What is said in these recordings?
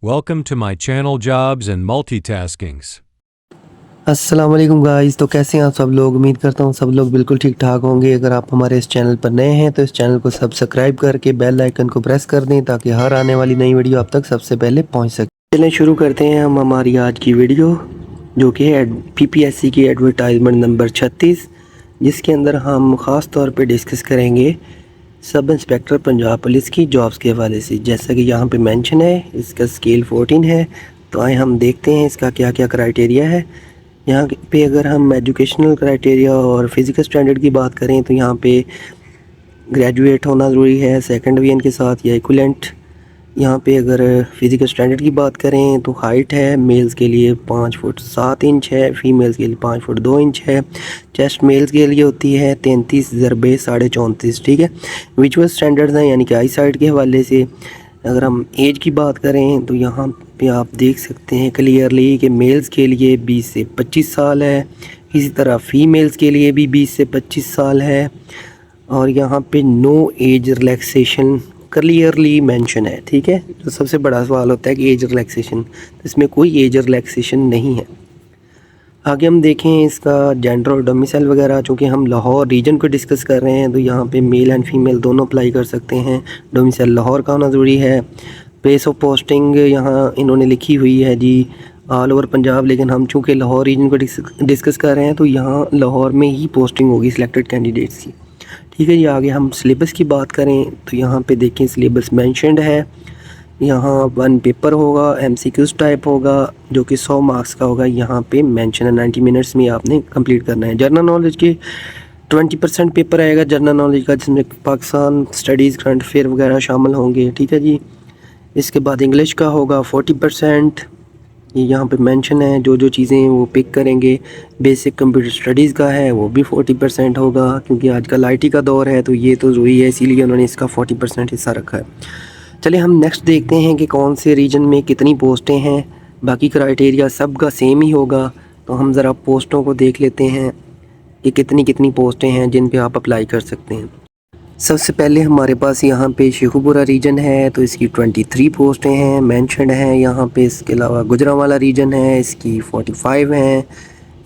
Welcome to my channel Jobs and Multitaskings. अस्सलाम वालेकुम guys. तो कैसे हैं आप सब लोग। उम्मीद करता हूँ सब लोग बिल्कुल ठीक ठाक होंगे। अगर आप हमारे इस चैनल पर नए हैं तो इस चैनल को सब्सक्राइब करके बेल आइकन को प्रेस कर दें ताकि हर आने वाली नई वीडियो आप तक सबसे पहले पहुँच सके। चलिए शुरू करते हैं हम हमारी आज की वीडियो, जो कि है PPSC की एडवर्टाइजमेंट नंबर 36, जिसके अंदर हम ख़ास तौर पर डिस्कस करेंगे सब इंस्पेक्टर पंजाब पुलिस की जॉब्स के हवाले से। जैसा कि यहाँ पे मेंशन है, इसका स्केल 14 है। तो आए हम देखते हैं इसका क्या क्या क्राइटेरिया है। यहाँ पे अगर हम एजुकेशनल क्राइटेरिया और फिज़िकल स्टैंडर्ड की बात करें तो यहाँ पे ग्रेजुएट होना ज़रूरी है सेकंड डिवीज़न के साथ या इक्विवेलेंट। यहाँ पे अगर फिज़िकल स्टैंडर्ड की बात करें तो हाइट है मेल्स के लिए 5 फुट 7 इंच है, फीमेल्स के लिए 5 फुट 2 इंच है। चेस्ट मेल्स के लिए होती है 33 ज़रबे 34.5, ठीक है। विजुअल स्टैंडर्ड्स हैं, यानी कि आई साइट के हवाले से। अगर हम एज की बात करें तो यहाँ पे आप देख सकते हैं क्लियरली कि मेल्स के लिए 20 से 25 साल है, इसी तरह फीमेल्स के लिए भी 20 से 25 साल है। और यहाँ पे no age relaxation clearly mention है, ठीक है। तो सबसे बड़ा सवाल होता है कि एज रिलैक्सेशन, तो इसमें कोई एज रिलैक्सेशन नहीं है। आगे हम देखें इसका जेंडर और डोमिसाइल वगैरह। चूँकि हम लाहौर रीजन को डिस्कस कर रहे हैं तो यहाँ पे मेल एंड फीमेल दोनों अप्लाई कर सकते हैं। डोमिसाइल लाहौर का होना ज़रूरी है। प्लेस ऑफ पोस्टिंग यहाँ इन्होंने लिखी हुई है जी ऑल ओवर पंजाब, लेकिन हम चूँकि लाहौर रीजन को डिस्कस कर रहे हैं तो यहाँ लाहौर में ही पोस्टिंग होगी सिलेक्टेड कैंडिडेट्स की, ठीक है जी। आगे हम सिलेबस की बात करें तो यहाँ पे देखें सिलेबस मेंशन्ड है। यहाँ 1 पेपर होगा, MCQs टाइप होगा, जो कि 100 मार्क्स का होगा। यहाँ पे मेंशन है 90 मिनट्स में आपने कंप्लीट करना है। जनरल नॉलेज के 20% पेपर आएगा जनरल नॉलेज का, जिसमें पाकिस्तान स्टडीज़ करंट अफेयर वगैरह शामिल होंगे, ठीक है जी। इसके बाद इंग्लिश का होगा 40%। ये यहाँ पे मेंशन है जो जो चीज़ें वो पिक करेंगे। बेसिक कंप्यूटर स्टडीज़ का है वो भी 40% होगा, क्योंकि आजकल IT का दौर है तो ये तो ज़रूरी है, इसीलिए उन्होंने इसका 40% हिस्सा रखा है। चलिए हम नेक्स्ट देखते हैं कि कौन से रीजन में कितनी पोस्टें हैं। बाकी क्राइटेरिया सब का सेम ही होगा, तो हम ज़रा पोस्टों को देख लेते हैं कि कितनी कितनी पोस्टें हैं जिन पे आप अप्लाई कर सकते हैं। सबसे पहले हमारे पास यहाँ पे शेखुपुरा रीजन है, तो इसकी 23 पोस्टें हैं मेंशन्ड हैं यहाँ पे। इसके अलावा गुजरांवाला रीजन है, इसकी 45 हैं।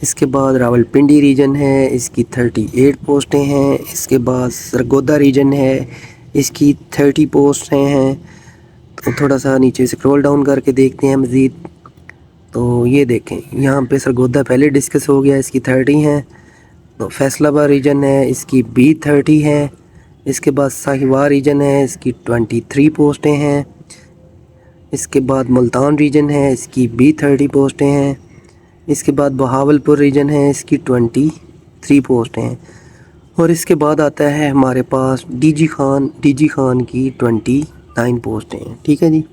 इसके बाद रावलपिंडी रीजन है, इसकी 38 पोस्टें हैं। इसके बाद सरगोदा रीजन है, इसकी 30 पोस्ट हैं। तो थोड़ा सा नीचे स्क्रॉल डाउन करके देखते हैं मज़ीद, तो ये देखें यहाँ पे सरगोदा पहले डिस्कस हो गया, इसकी 30 हैं। तो फैसलाबाद रीजन है, इसकी भी 30 है। इसके बाद साहिवाल रीजन है, इसकी 23 पोस्टें हैं। इसके बाद मुल्तान रीजन है, इसकी भी 30 पोस्टें हैं। इसके बाद बहावलपुर रीजन है, इसकी 23 पोस्टें हैं। और इसके बाद आता है हमारे पास DG खान की 29 पोस्टें हैं, ठीक है जी।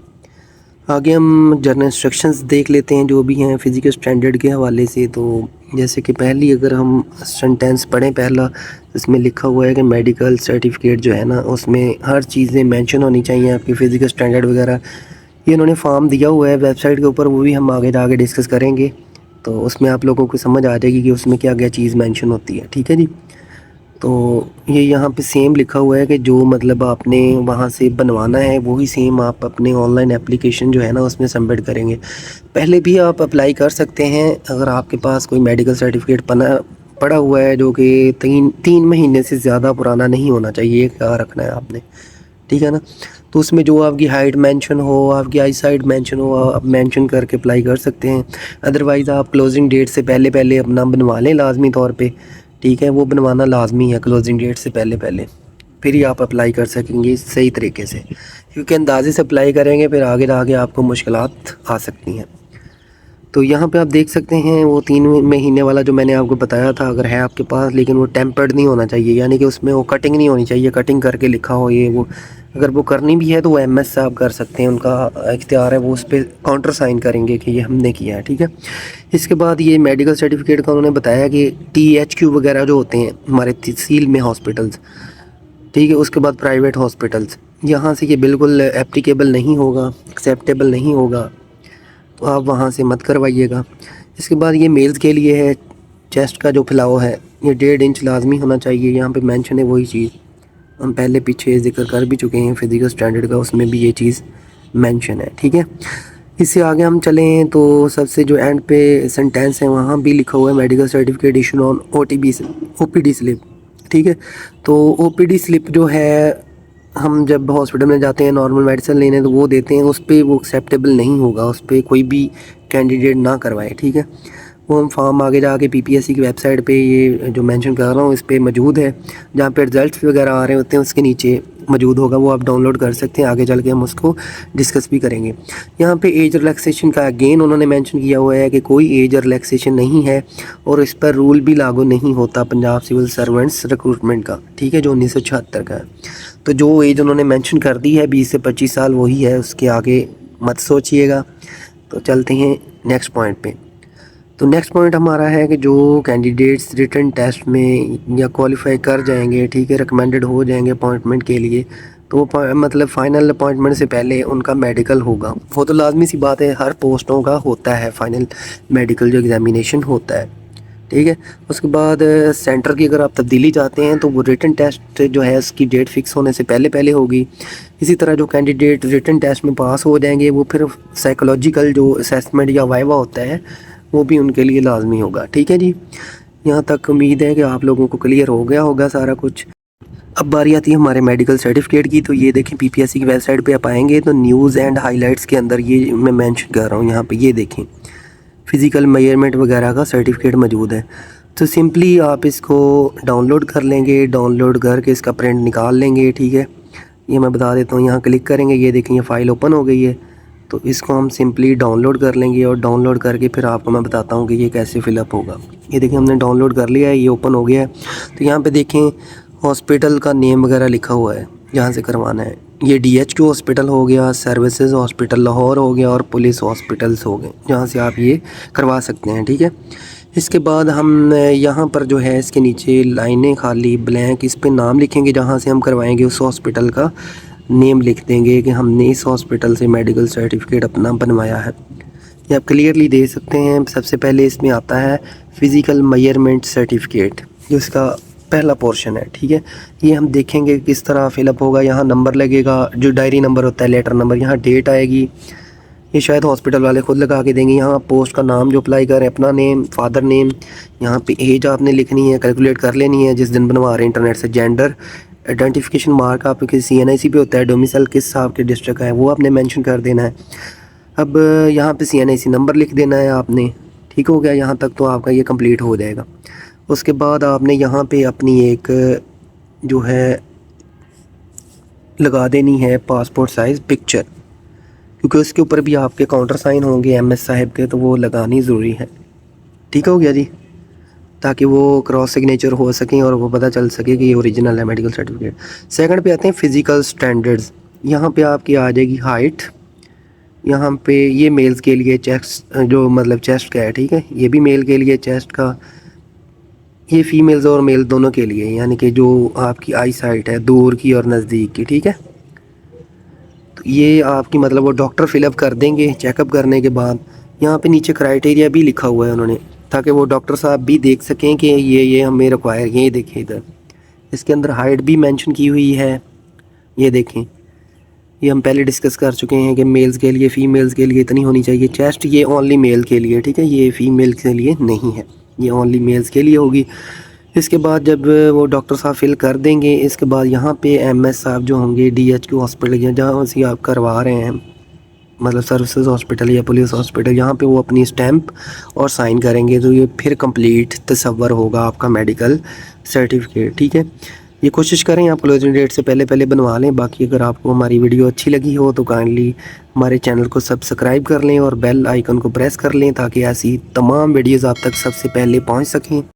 आगे हम जर्नल इंस्ट्रक्शंस देख लेते हैं जो भी हैं फिज़िकल स्टैंडर्ड के हवाले से। तो जैसे कि पहली अगर हम सेंटेंस पढ़ें पहला, इसमें लिखा हुआ है कि मेडिकल सर्टिफिकेट जो है ना, उसमें हर चीज़ें मेंशन होनी चाहिए आपकी फिज़िकल स्टैंडर्ड वगैरह। ये इन्होंने फॉर्म दिया हुआ है वेबसाइट के ऊपर, वो भी हम आगे जाके डिस्कस करेंगे, तो उसमें आप लोगों को समझ आ जाएगी कि उसमें क्या क्या चीज़ मेंशन होती है, ठीक है जी। तो ये यहाँ पे सेम लिखा हुआ है कि जो मतलब आपने वहाँ से बनवाना है वही सेम आप अपने ऑनलाइन एप्लीकेशन जो है ना उसमें सबमिट करेंगे। पहले भी आप अप्लाई कर सकते हैं अगर आपके पास कोई मेडिकल सर्टिफिकेट पड़ा हुआ है जो कि 3 महीने से ज़्यादा पुराना नहीं होना चाहिए, ये क्या रखना है आपने, ठीक है ना। तो उसमें जो आपकी हाइट मेंशन हो, आपकी आई साइट मेंशन हो, आप मेंशन करके अप्लाई कर सकते हैं। अदरवाइज़ आप क्लोजिंग डेट से पहले अपना बनवा लें लाजमी तौर पे, ठीक है। वो बनवाना लाजमी है क्लोजिंग डेट से पहले, फिर ही आप अप्लाई कर सकेंगे सही तरीके से, क्योंकि अंदाजे से अप्लाई करेंगे फिर आगे आपको मुश्किलात आ सकती हैं। तो यहाँ पे आप देख सकते हैं वो 3 महीने वाला जो मैंने आपको बताया था, अगर है आपके पास, लेकिन वो टेम्पर्ड नहीं होना चाहिए, यानी कि उसमें वो कटिंग नहीं होनी चाहिए, कटिंग करके लिखा हो ये वो। अगर वो करनी भी है तो वो MS साहब कर सकते हैं, उनका इख्तियार है, वो उस पर काउंटर साइन करेंगे कि ये हमने किया है, ठीक है। इसके बाद ये मेडिकल सर्टिफिकेट का उन्होंने बताया कि THQ वगैरह जो होते हैं हमारे तहसील में हॉस्पिटल्स, ठीक है, उसके बाद प्राइवेट हॉस्पिटल्स, यहाँ से ये बिल्कुल एप्लीकेबल नहीं होगा, एक्सेप्टेबल नहीं होगा, तो आप वहाँ से मत करवाइएगा। इसके बाद ये मेल्स के लिए है, चेस्ट का जो फैलाव है ये 1.5 इंच लाजमी होना चाहिए। यहाँ पे मेंशन है वही चीज़ हम पहले पीछे जिक्र कर भी चुके हैं फिज़िकल स्टैंडर्ड का, उसमें भी ये चीज़ मेंशन है, ठीक है। इससे आगे हम चलें तो सबसे जो एंड पे सेंटेंस है वहाँ भी लिखा हुआ है medical certificate issue on OPD slip, ठीक है। तो OPD स्लिप जो है हम जब हॉस्पिटल में जाते हैं नॉर्मल मेडिसिन लेने तो वो देते हैं, उस पर वो एक्सेप्टेबल नहीं होगा, उस पर कोई भी कैंडिडेट ना करवाए, ठीक है। वो हम फॉर्म आगे जाके PPSC की वेबसाइट पे ये जो मेंशन कर रहा हूँ इस पर मौजूद है, जहाँ पे रिजल्ट्स वगैरह आ रहे होते हैं उसके नीचे मौजूद होगा, वो आप डाउनलोड कर सकते हैं। आगे चल के हम उसको डिस्कस भी करेंगे। यहाँ पे एज रिलैक्सेशन का अगेन उन्होंने मेंशन किया हुआ है कि कोई एज रिलैक्सेशन नहीं है और इस पर रूल भी लागू नहीं होता पंजाब सिविल सर्वेंट्स रिक्रूटमेंट का, ठीक है, जो 1976 का है। तो जो एज उन्होंने मेंशन कर दी है 20 से 25 साल वही है, उसके आगे मत सोचिएगा। तो चलते हैं नेक्स्ट पॉइंट पे। तो नेक्स्ट पॉइंट हमारा है कि जो कैंडिडेट्स रिटन टेस्ट में या क्वालिफाई कर जाएंगे, ठीक है, रिकमेंडेड हो जाएंगे अपॉइंटमेंट के लिए, तो वो मतलब फ़ाइनल अपॉइंटमेंट से पहले उनका मेडिकल होगा। वो तो लाजमी सी बात है, हर पोस्टों का होता है फाइनल मेडिकल जो एग्ज़ामिनेशन होता है, ठीक है। उसके बाद सेंटर की अगर आप तब्दीली चाहते हैं तो वो रिटन टेस्ट जो है उसकी डेट फिक्स होने से पहले होगी। इसी तरह जो कैंडिडेट रिटन टेस्ट में पास हो जाएंगे वो फिर साइकोलॉजिकल जो असेसमेंट या वाइवा होता है वो भी उनके लिए लाजमी होगा, ठीक है जी। यहाँ तक उम्मीद है कि आप लोगों को क्लियर हो गया होगा सारा कुछ। अब बारी आती है हमारे मेडिकल सर्टिफिकेट की। तो ये देखें PPSC की वेबसाइट पे आप आएंगे तो न्यूज़ एंड हाइलाइट्स के अंदर ये मैं मेंशन कर रहा हूँ, यहाँ पे ये देखें फ़िज़िकल मेजरमेंट वगैरह का सर्टिफिकेट मौजूद है। तो सिंपली आप इसको डाउनलोड कर लेंगे, डाउनलोड करके इसका प्रिंट निकाल लेंगे, ठीक है। ये मैं बता देता हूँ, यहाँ क्लिक करेंगे, ये देखें ये फ़ाइल ओपन हो गई है। तो इसको हम सिंपली डाउनलोड कर लेंगे और डाउनलोड करके फिर आपको मैं बताता हूँ कि ये कैसे फ़िलअप होगा। ये देखिए हमने डाउनलोड कर लिया है, ये ओपन हो गया है। तो यहाँ पे देखें हॉस्पिटल का नेम वगैरह लिखा हुआ है जहाँ से करवाना है। ये DHQ हॉस्पिटल हो गया, सर्विसेज हॉस्पिटल लाहौर हो गया और पुलिस हॉस्पिटल्स हो गए, जहाँ से आप ये करवा सकते हैं, ठीक है। इसके बाद हम यहाँ पर जो है इसके नीचे लाइनें खाली ब्लैंक, इस पर नाम लिखेंगे जहाँ से हम करवाएंगे, उस हॉस्पिटल का नेम लिख देंगे कि हमने इस हॉस्पिटल से मेडिकल सर्टिफिकेट अपना बनवाया है। ये आप क्लियरली दे सकते हैं। सबसे पहले इसमें आता है फ़िज़िकल मेजरमेंट सर्टिफिकेट, जो इसका पहला पोर्शन है, ठीक है। ये हम देखेंगे किस तरह फिलअप होगा। यहाँ नंबर लगेगा, जो डायरी नंबर होता है, लेटर नंबर, यहाँ डेट आएगी, ये शायद हॉस्पिटल वाले खुद लगा के देंगे। यहाँ पोस्ट का नाम जो अप्लाई करें, अपना नेम, फादर नेम, यहाँ पे एज आपने लिखनी है, कैलकुलेट कर लेनी है जिस दिन बनवा रहे हैं इंटरनेट से। जेंडर आइडेंटिफिकेशन मार्क आपके CNIC पे होता है, डोमिसाइल किस आपके डिस्ट्रिक्ट का है वो आपने मेंशन कर देना है। अब यहाँ पे CNIC नंबर लिख देना है आपने, ठीक हो गया यहाँ तक, तो आपका ये कंप्लीट हो जाएगा। उसके बाद आपने यहाँ पे अपनी एक जो है लगा देनी है पासपोर्ट साइज़ पिक्चर, क्योंकि उसके ऊपर भी आपके काउंटर साइन होंगे MS साहब के, तो वो लगानी ज़रूरी है, ठीक हो गया जी, ताकि वो क्रॉस सिग्नेचर हो सकें और वो पता चल सके कि ये ओरिजिनल है मेडिकल सर्टिफिकेट। सेकंड पे आते हैं फ़िज़िकल स्टैंडर्ड्स। यहाँ पे आपकी आ जाएगी हाइट, यहाँ पे ये मेल्स के लिए चेस्ट, जो मतलब चेस्ट का है, ठीक है, ये भी मेल के लिए चेस्ट का, ये फीमेल्स और मेल दोनों के लिए, यानी कि जो आपकी आई साइट है दूर की और नज़दीक की, ठीक है। तो ये आपकी मतलब वो डॉक्टर फिलअप कर देंगे चेकअप करने के बाद। यहाँ पे नीचे क्राइटेरिया भी लिखा हुआ है उन्होंने, ताकि वो डॉक्टर साहब भी देख सकें कि ये हमें रिक्वायर, ये देखें इधर इसके अंदर हाइट भी मेंशन की हुई है, ये देखें, ये हम पहले डिस्कस कर चुके हैं कि मेल्स के लिए, फ़ीमेल्स के लिए इतनी होनी चाहिए चेस्ट, ये ओनली मेल के लिए, ठीक है, ये फ़ीमेल के लिए नहीं है, ये ओनली मेल्स के लिए होगी। इसके बाद जब वो डॉक्टर साहब फिल कर देंगे, इसके बाद यहाँ पे MS साहब जो होंगे DHQ हॉस्पिटल या जहाँ से आप करवा रहे हैं, मतलब सर्विसेज हॉस्पिटल या पुलिस हॉस्पिटल, यहाँ पे वो अपनी स्टैंप और साइन करेंगे, तो ये फिर कंप्लीट तस्वर होगा आपका मेडिकल सर्टिफिकेट, ठीक है। ये कोशिश करें आप क्लोजिंग डेट से पहले बनवा लें। बाकी अगर आपको हमारी वीडियो अच्छी लगी हो तो काइंडली हमारे चैनल को सब्सक्राइब कर लें और बेल आइकन को प्रेस कर लें, ताकि ऐसी तमाम वीडियोज़ आप तक सबसे पहले पहुँच सकें।